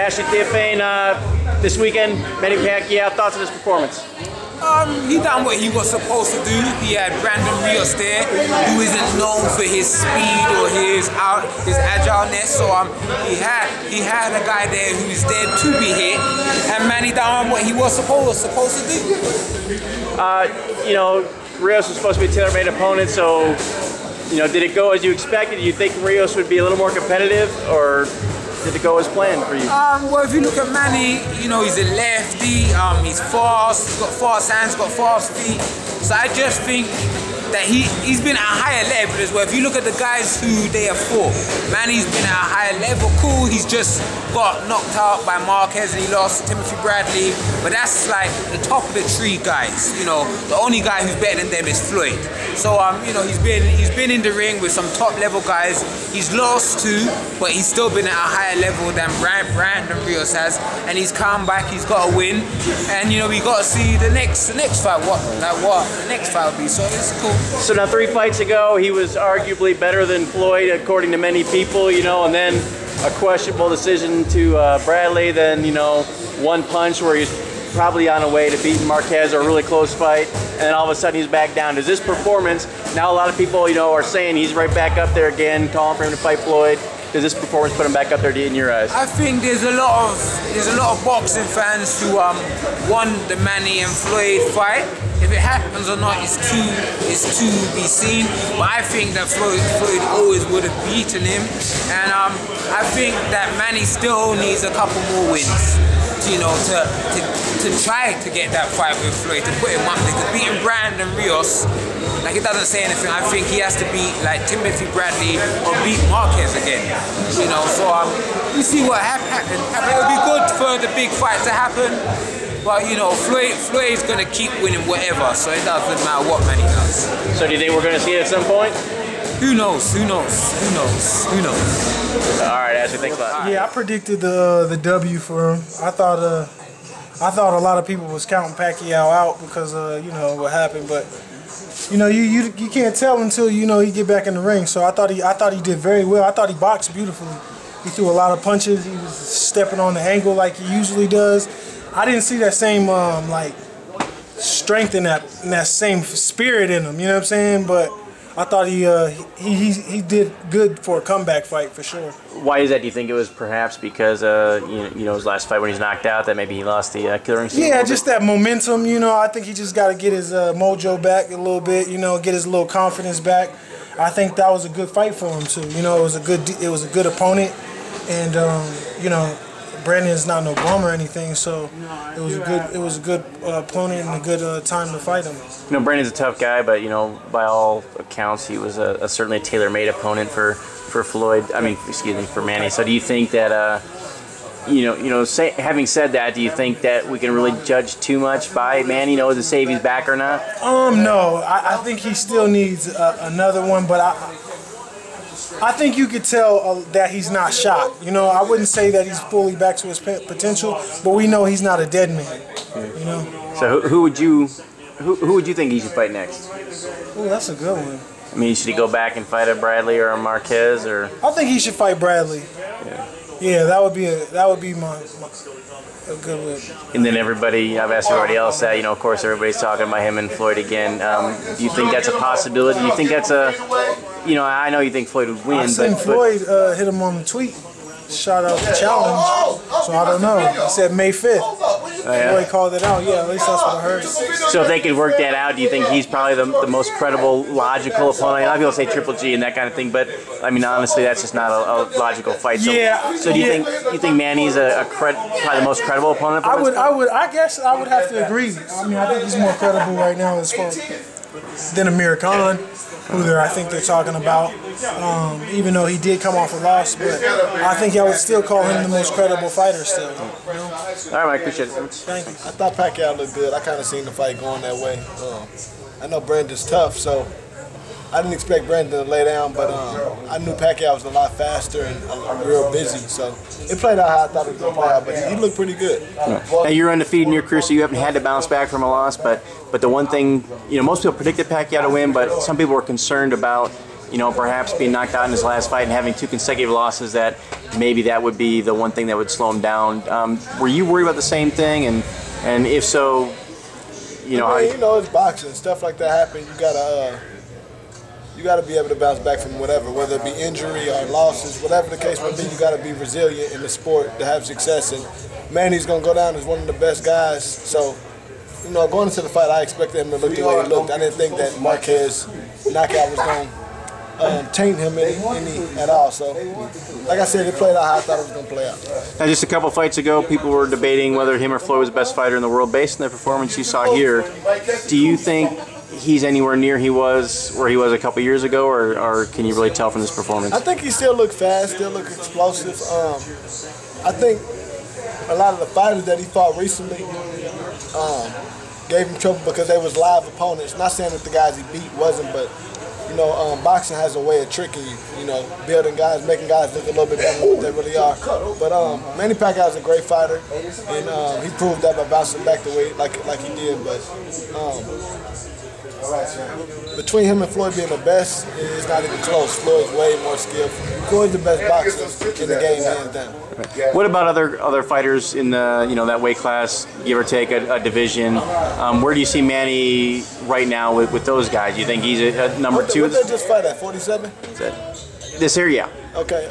Ashley Theophane, this weekend, Manny Pacquiao, thoughts on his performance? He done what he was supposed to do. He had Brandon Rios there, who isn't known for his speed or his agileness. So he had a guy there who's there to be hit, and Manny done what he was supposed to do. You know, Rios was supposed to be a tailor-made opponent, so you know, did it go as you expected? Do you think Rios would be a little more competitive, or did it go as planned for you? Well, if you look at Manny, you know, he's a lefty, he's fast, he's got fast hands, got fast feet. So I just think that he's been at a higher level as well. If you look at the guys who they have fought, Manny's been at a higher level. Cool, he's just got knocked out by Marquez and he lost to Timothy Bradley. But that's like the top of the tree guys. You know, the only guy who's better than them is Floyd. So you know, he's been in the ring with some top level guys. He's lost to, but he's still been at a higher level than Brandon Rios has, and he's come back. He's got a win, and you know, we got to see the next fight. What the next fight will be. So it's cool. So now 3 fights ago, he was arguably better than Floyd, according to many people. You know, and then a questionable decision to Bradley. Then you know, one punch where he's probably on a way to beating Marquez, or a really close fight, and then all of a sudden he's back down. Does this performance, now a lot of people, you know, are saying he's right back up there again, calling for him to fight Floyd. Does this performance put him back up there in your eyes? I think there's a lot of boxing fans who want the Manny and Floyd fight. If it happens or not is to be seen. But I think that Floyd always would have beaten him, and I think that Manny still needs a couple more wins. You know, to try to get that fight with Floyd, to put him up there, because beating Brandon Rios, like, it doesn't say anything. I think he has to beat like Timothy Bradley or beat Marquez again. You know, so we see what happens. It would be good for the big fight to happen, but you know, Floyd's gonna keep winning whatever, so it doesn't matter what Manny does. So do you think we're gonna see it at some point? Who knows? Who knows? Who knows? Who knows? All right, Ashley, thanks a lot. Yeah, I predicted the W for him. I thought a lot of people was counting Pacquiao out because you know what happened, but you know, you can't tell until you know he get back in the ring. So I thought he did very well. I thought he boxed beautifully. He threw a lot of punches. He was stepping on the angle like he usually does. I didn't see that same like strength in that same spirit in him. You know what I'm saying? But I thought he did good for a comeback fight for sure. Why is that? Do you think it was perhaps because you know his last fight when he's knocked out that maybe he lost the killer instinct? Yeah, just that momentum. You know, I think he just got to get his mojo back a little bit. You know, get his little confidence back. I think that was a good fight for him too. You know, it was a good opponent, and you know, Brandon's not no bum or anything, so it was a good opponent and a good time to fight him. You know, Brandon's a tough guy, but you know, by all accounts, he was certainly a tailor-made opponent for Floyd. I mean, excuse me, for Manny. So do you think that having said that, do you think that we can really judge too much by Manny? You know, to say if he's back or not? No, I think he still needs another one, but I think you could tell that he's not shot. You know, I wouldn't say that he's fully back to his potential, but we know he's not a dead man. You know. So who would you think he should fight next? Oh, that's a good one. I mean, should he go back and fight a Bradley or a Marquez, or? I think he should fight Bradley. Yeah, that would be my a good one. And then I've asked everybody else that, you know, of course everybody's talking about him and Floyd again. Do you think that's a possibility? Do you think that's you know, I know you think Floyd would win, I seen Floyd hit him on the tweet, shout out the challenge, so I don't know. He said May 5th. Oh, yeah? Floyd called it out, yeah, at least that's what I heard. So if they could work that out, do you think he's probably the most credible, logical opponent? A lot of people say Triple G and that kind of thing, but I mean, honestly, that's just not a logical fight. So, yeah. So do you think Manny's probably the most credible opponent? I guess I would have to agree. I mean, I think he's more credible right now as far than Amir Khan, who I think they're talking about. Even though he did come off a loss, but I think I would still call him the most credible fighter still. You know? All right, Mike, appreciate it so much. Thank you. I thought Pacquiao looked good. I kind of seen the fight going that way. I know Brandon's tough, so I didn't expect Brandon to lay down, but I knew Pacquiao was a lot faster and real busy, so it played out how I thought it was going to play out, but he looked pretty good. Now, you're undefeated in your career, so you haven't had to bounce back from a loss, but the one thing, you know, most people predicted Pacquiao to win, but some people were concerned about you know, perhaps being knocked out in his last fight and having 2 consecutive losses, that maybe that would be the one thing that would slow him down. Were you worried about the same thing? And if so, you know, I mean, you know, it's boxing. Stuff like that happen. You gotta be able to bounce back from whatever, whether it be injury or losses, whatever the case may be. You gotta be resilient in the sport to have success. And Manny's gonna go down as one of the best guys. So, you know, going into the fight, I expected him to look the way he looked. I didn't think that Marquez knockout was going to taint him any at all. So, like I said, it played out how I thought it was going to play out. Now, just a couple fights ago, people were debating whether him or Floyd was the best fighter in the world based on the performance you saw here. Do you think he's anywhere near where he was a couple years ago, or can you really tell from this performance? I think he still looked fast, still looked explosive. I think a lot of the fighters that he fought recently gave him trouble because they was live opponents. Not saying that the guys he beat wasn't, but you know, boxing has a way of tricking you. You know, building guys, making guys look a little bit better than what they really are. But Manny Pacquiao is a great fighter, and he proved that by bouncing back the way like he did. But between him and Floyd being the best, it's not even close. Floyd's way more skillful. Floyd's the best boxer in the game, hands down. What about other fighters in the that weight class, give or take a division? Where do you see Manny right now with those guys? Do you think he's a number 2? What they just fight at 47? This here, yeah. Okay,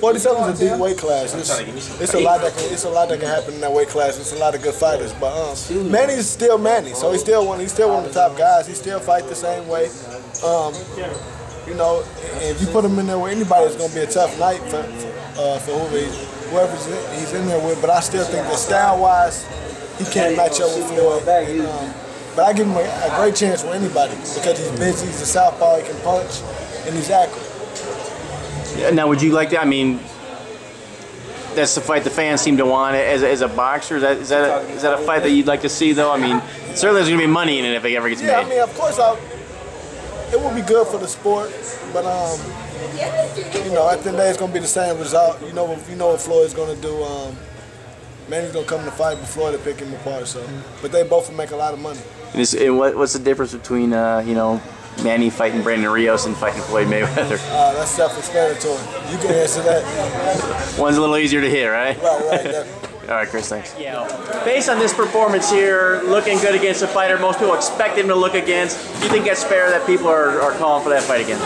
47 is a deep weight class. It's a lot that can happen in that weight class. It's a lot of good fighters, but Manny's still Manny, so he's still one of the top guys. He still fight the same way. You know, if you put him in there with anybody, it's going to be a tough night for whoever he's in there with. But I still think that style-wise, he can't match up with Floyd. But I give him a great chance with anybody because he's busy, he's a southpaw, he can punch, and he's accurate. Now, would you like that? I mean, that's the fight the fans seem to want as a boxer. Is that a fight that you'd like to see, though? I mean, certainly there's going to be money in it if it ever gets made. Yeah, I mean, of course, it would be good for the sport, but you know, at the end of the day, it's going to be the same result. You know what Floyd's going to do. Manny's going to come to fight, but Floyd will pick him apart. So, but they both will make a lot of money. And what's the difference between Manny fighting Brandon Rios and fighting Floyd Mayweather? That's self-explanatory. You can answer that. One's a little easier to hit, right? Right, definitely. All right, Chris, thanks. Yeah. Based on this performance here, looking good against a fighter most people expect him to look against, do you think that's fair that people are calling for that fight again?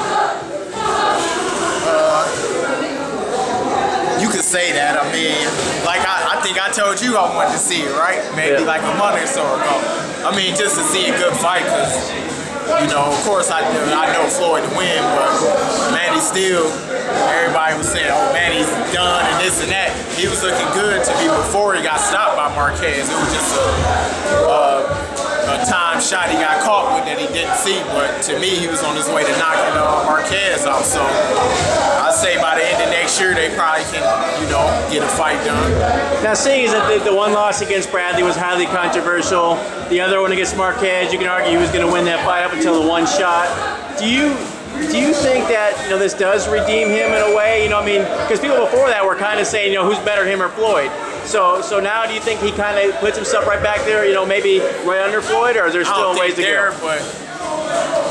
You could say that. I mean, like I think I told you I wanted to see it, right? Maybe like a month or so ago. I mean, just to see a good fight, because, you know, of course I know Floyd to win, but Manny still, everybody was saying, oh, Manny's done and this and that. He was looking good to me before he got stopped by Marquez. It was just a time shot he got caught with that he didn't see, but to me he was on his way to knocking Marquez out. So I'd say by the end of next year they probably can, get a fight done. Now, seeing as that the one loss against Bradley was highly controversial, the other one against Marquez, you can argue he was going to win that fight up until the one shot. Do you think that this does redeem him in a way? I mean, because people before that were kind of saying, who's better, him or Floyd? So now, do you think he kind of puts himself right back there, maybe right under Floyd, or is there still ways to go? But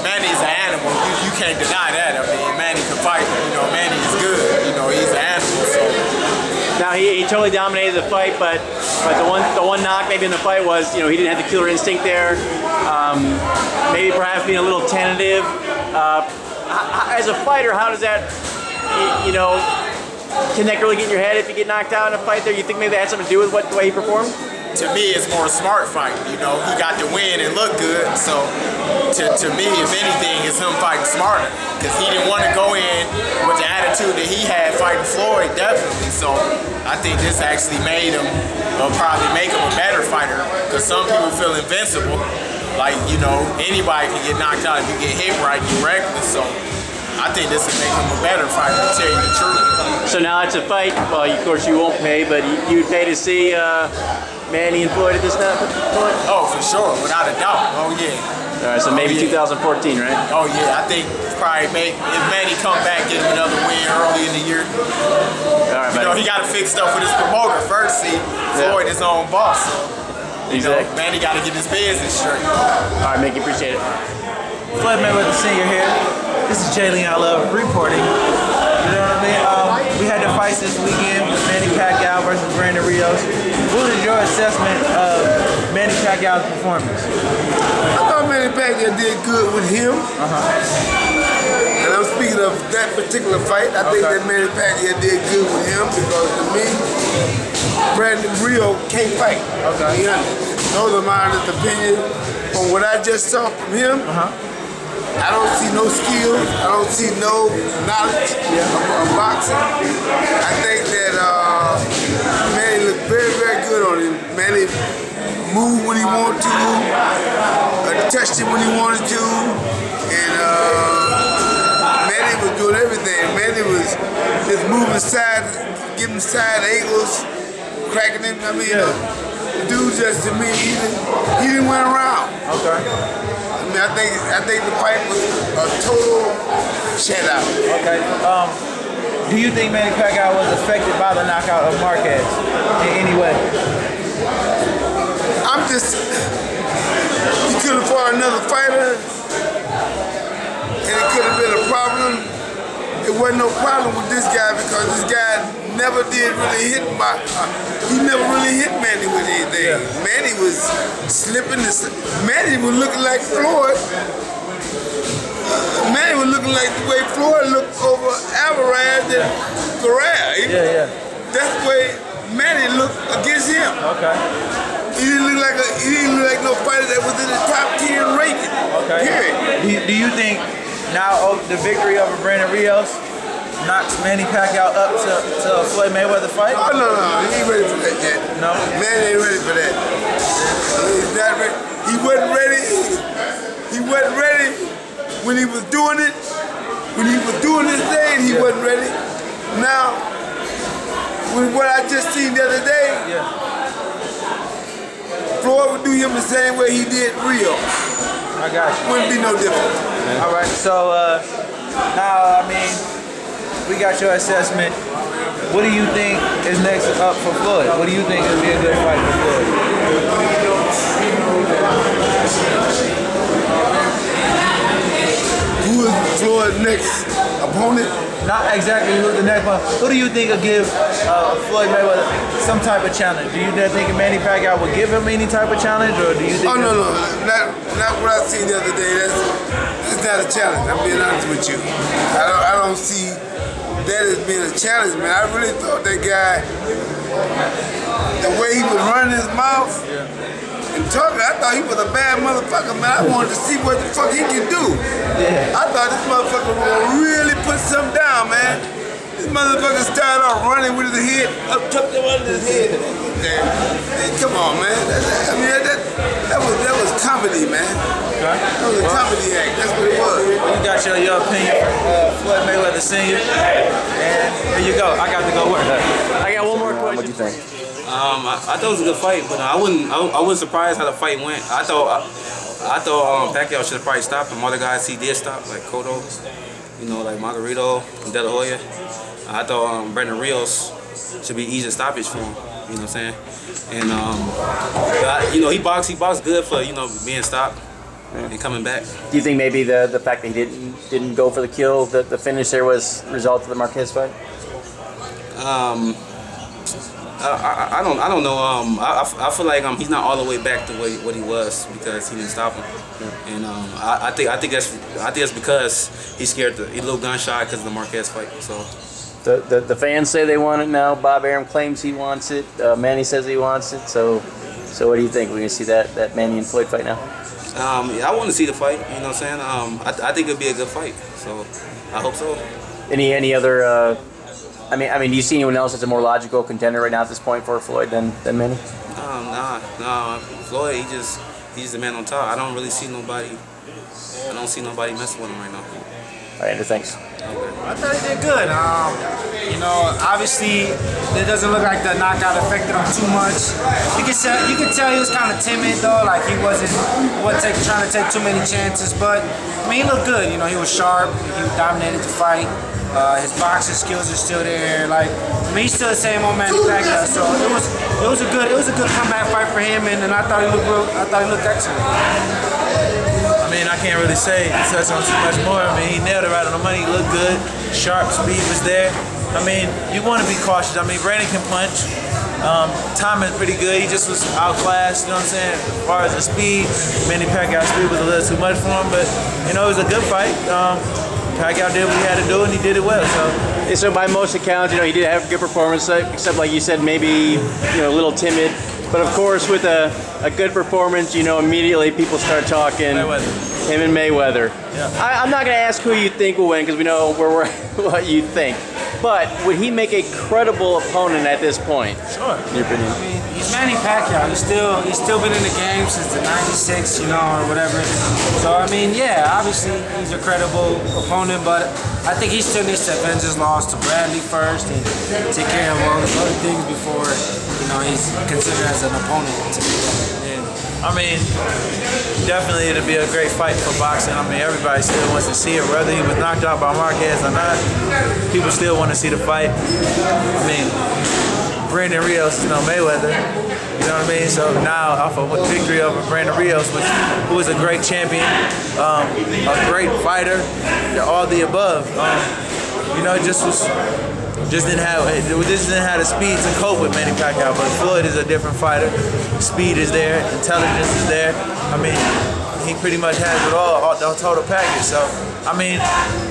Manny's an animal. You can't deny that. I mean, Manny can fight. Manny is good. He's an animal. So now he totally dominated the fight, but the one knock maybe in the fight was he didn't have the killer instinct there. Maybe perhaps being a little tentative. As a fighter, how does that can that really get in your head if you get knocked out in a fight there? You think maybe that had something to do with the way he performed? To me, it's more a smart fight. He got to win and look good. So to me, if anything, it's him fighting smarter. Because he didn't want to go in with the attitude that he had fighting Floyd, definitely. So I think this actually made him, probably make him a better fighter. Because some people feel invincible. Like, anybody can get knocked out if you get hit right, you're reckless. So I think this will make him a better fighter, to tell you the truth. So now it's a fight. Well, of course you won't pay, but you would pay to see Manny and Floyd at this point? Oh, for sure, without a doubt. Oh, yeah. All right, so maybe 2014, right? Oh, yeah. I think probably if Manny come back, get him another win early in the year. All right, he got to fix stuff with his promoter first. See, Floyd his own boss. So, exactly. Manny got to get his business straight. All right, Mickey, appreciate it. Floyd Mayweather Sr. here. This is Jalen I Love reporting. You know what I mean? We had the fights this weekend with Manny Pacquiao versus Brandon Rios. What is your assessment of Manny Pacquiao's performance? I thought Manny Pacquiao did good with him. And I'm speaking of that particular fight. I think that Manny Pacquiao did good with him because to me, Brandon Rios can't fight. Okay. Those are my honest opinion. From what I just saw from him, I don't see no skills. I don't see no knowledge of boxing. I think that Manny looked very, very good on him. Manny moved when he wanted to, touched him when he wanted to, and Manny was doing everything. Manny was just moving side, giving side angles, cracking him. I mean, the dude just to me, he didn't win around. Okay. I mean, I think the fight was a total shutout. Okay. Do you think Manny Pacquiao was affected by the knockout of Marquez in any way? I'm just, he could have fought another fighter, and it could have been a problem. It wasn't no problem with this guy because this guy never did really hit he never really hit Manny with anything. Manny was slipping. Manny was looking like Floyd. Manny was looking like the way Floyd looked over Arias and Arias. That's the way Manny looked against him. Okay. He didn't look like no fighter that was in the top 10 ranking. Okay. Period. Do you think now the victory over Brandon Rios knocks Manny Pacquiao up to a Floyd Mayweather fight? Oh, no, he ain't ready for that yet. No? Manny ain't ready for that. He's not ready. He wasn't ready. He wasn't ready when he was doing it. When he was doing his thing, he wasn't ready. Now, with what I just seen the other day, Floyd would do him the same way he did Rio. I got you. Wouldn't be no different. All right, so now, I mean, we got your assessment. What do you think is next up for Floyd? What do you think would be a good fight for Floyd? Who is Floyd's next opponent? Not exactly who's the next one. Who do you think will give Floyd Mayweather some type of challenge? Do you think Manny Pacquiao will give him any type of challenge, or do you think? Oh no, not what I seen the other day. That's not a challenge. I'm being honest with you. I don't see that as being a challenge, man. I really thought that guy, the way he was running his mouth and talking, I thought he was a bad motherfucker, man. I wanted to see what the fuck he can do. I thought this motherfucker was gonna really put something down, man. This motherfucker started off running with his head up, tucked him under his head. Man, come on, man. I mean, that was comedy, man. That was a comedy act. That's what it was. You got your opinion from Floyd Mayweather Sr. And here you go. I got to go work. I got one more question. What do you think? I thought it was a good fight, but I wasn't surprised how the fight went. I thought Pacquiao should have probably stopped him. Other guys he did stop, like Cotto, like Margarito and De La Hoya. I thought Brandon Rios should be easy stoppage for him. You know what I'm saying? And he boxed good for being stopped and coming back. Do you think maybe the fact that he didn't go for the kill, the finish there was a result of the Marquez fight? I don't know. I feel like he's not all the way back to what he was because he didn't stop him. And I think that's because he's scared. He's a little gun shy because of the Marquez fight. So. The fans say they want it now. Bob Arum claims he wants it. Manny says he wants it. So what do you think? We're gonna see that Manny and Floyd fight now? I want to see the fight. You know what I'm saying? I think it'll be a good fight. So I hope so. Any other? I mean, do you see anyone else that's a more logical contender right now at this point for Floyd than Manny? Nah. Floyd, he's the man on top. I don't really see nobody. I don't see nobody messing with him right now. All right, Andrew, thanks. I thought he did good. Obviously, it doesn't look like the knockout affected him too much. You can tell he was kind of timid though, like he wasn't trying to take too many chances. But I mean, he looked good. He was sharp. He dominated the fight. His boxing skills are still there. He's still the same old Manny Pacquiao. So it was a good comeback fight for him, and I thought he looked excellent. mean, I can't really touch on too much more. I mean, he nailed it right on the money. He looked good. Sharp speed was there. I mean, you want to be cautious. I mean, Brandon can punch. Timing's pretty good. He just was outclassed, you know what I'm saying? As far as the speed, Manny Pacquiao's speed was a little too much for him, but, you know, it was a good fight. Pacquiao did what he had to do, and he did it well. So by most accounts, you know, he did have a good performance, except like you said, maybe, you know, a little timid. But of course, with a good performance, you know, immediately people start talking him and Mayweather. Yeah. I'm not going to ask who you think will win because we know what you think. But would he make a credible opponent at this point? Sure. In your opinion? I mean, he's Manny Pacquiao. He's still been in the game since the '96, you know, or whatever. So I mean, yeah, obviously he's a credible opponent, but I think he still needs to avenge his loss to Bradley first and take care of all the other things before, you know, he's considered as an opponent to me. I mean, definitely it'll be a great fight for boxing. I mean, everybody still wants to see it, whether he was knocked out by Marquez or not. People still want to see the fight. I mean, Brandon Rios is no Mayweather. You know what I mean? So now, off of a victory over Brandon Rios, who was a great champion, a great fighter, all the above. You know, just didn't have the speed to cope with Manny Pacquiao, but Floyd is a different fighter. Speed is there, intelligence is there. I mean, he pretty much has it all, the total package. So, I mean,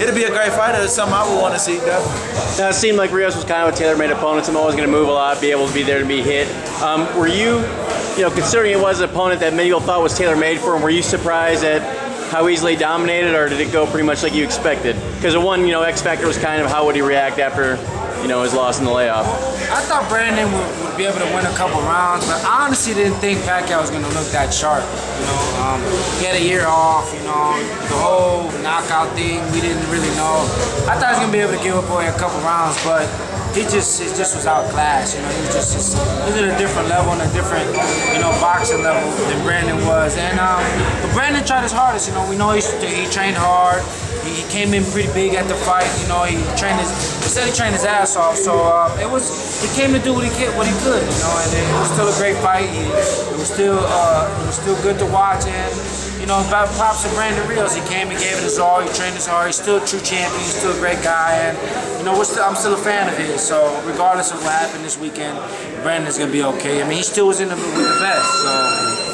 it'll be a great fight. It's something I would want to see, definitely. Now, it seemed like Rios was kind of a tailor-made opponent. Someone was going to move a lot, be able to be there to be hit. Were you considering it was an opponent that many people thought was tailor-made for him, were you surprised at how easily dominated, or did it go pretty much like you expected? Because the one, X factor was kind of how would he react after, his loss in the layoff. I thought Brandon would be able to win a couple rounds, but I honestly didn't think Pacquiao was going to look that sharp. He had a year off, the whole knockout thing, we didn't really know. I thought he was going to be able to give up away a couple rounds, but it just was outclassed. He was at a different level and a different, boxing level than Brandon was. And but Brandon tried his hardest. We know he trained hard. He came in pretty big at the fight. He said he trained his ass off. So he came to do what he could. And it was still a great fight. It was still good to watch. And props to Brandon Rios. He came and gave it his all. He trained his hard. He's still a true champion. He's still a great guy. And I'm still a fan of his. So regardless of what happened this weekend, Brandon's gonna be okay. I mean, he still was with the best. So.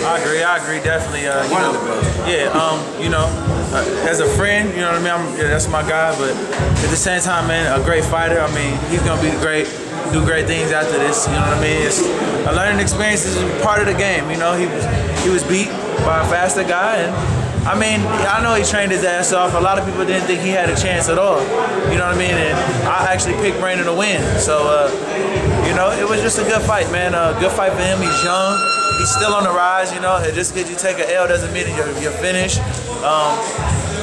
I agree, definitely. One of the best. Yeah, as a friend, you know what I mean. That's my guy. But at the same time, man, a great fighter. I mean, he's gonna be do great things after this. You know what I mean. It's a learning experience is part of the game. He was beat by a faster guy, and I mean, I know he trained his ass off. A lot of people didn't think he had a chance at all. You know what I mean? And I actually picked Brandon to win. So, it was just a good fight, man. A good fight for him. He's young. He's still on the rise, Just because you take an L doesn't mean you're finished.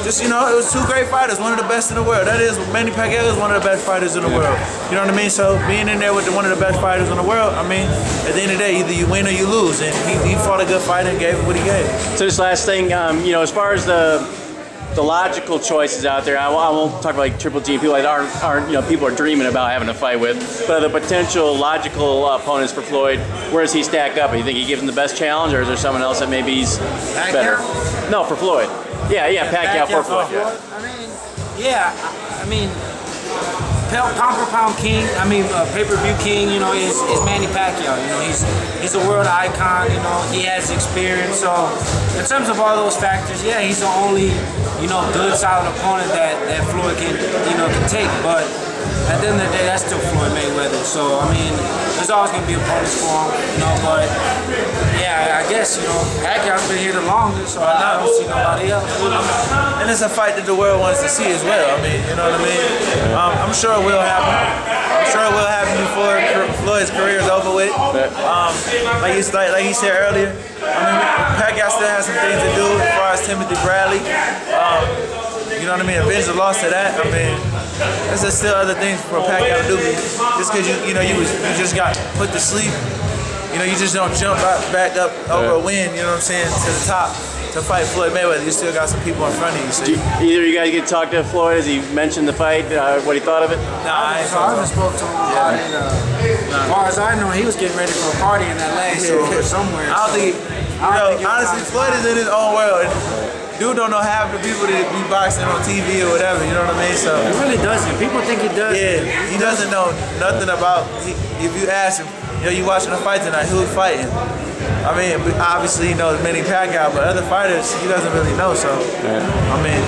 It was two great fighters, one of the best in the world. That is, Manny Pacquiao is one of the best fighters in the world. You know what I mean? So being in there with one of the best fighters in the world, I mean, at the end of the day, either you win or you lose. And he fought a good fight and gave it what he gave. So this last thing, as far as the logical choices out there, I won't talk about like Triple G, people that aren't people are dreaming about having a fight with, but the potential logical opponents for Floyd, where does he stack up? Do you think he gives him the best challenge, or is there someone else that maybe he's better? No, for Floyd. Yeah, Pacquiao for Floyd. Pound for pound king, pay-per-view king, is Manny Pacquiao. He's a world icon, he has experience. So in terms of all those factors, yeah, he's the only, good solid opponent that Floyd can take. But at the end of the day, that's still Floyd Mayweather. So there's always gonna be opponents for him, but yeah, I guess Pacquiao's been here the longest, so I don't see nobody else. And it's a fight that the world wants to see as well. You know what I mean? I'm sure it will happen. I'm sure it will happen before Floyd's career is over with. Like he said earlier, Pacquiao still has some things to do as far as Timothy Bradley. You know what I mean? Avenge the loss to that. There's still other things for Pacquiao to do. Just because you just got put to sleep. You just don't jump back up over a win. You know what I'm saying? To the top. To fight Floyd Mayweather, you still got some people in front of you. So either of you guys get to talk to Floyd? Has he mentioned the fight? What he thought of it? Nah, I just spoke to him. As far as I know, he was getting ready for a party in LA, so somewhere. I don't think. Honestly, Floyd is in his own world. dude don't know half the people that be boxing on TV or whatever, you know what I mean? So he really doesn't. People think he does. Yeah, he doesn't know nothing about. If you ask him, you know, you watching a fight tonight, who's fighting? I mean, obviously he knows Manny Pacquiao, but other fighters he doesn't really know. So, I mean,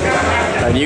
and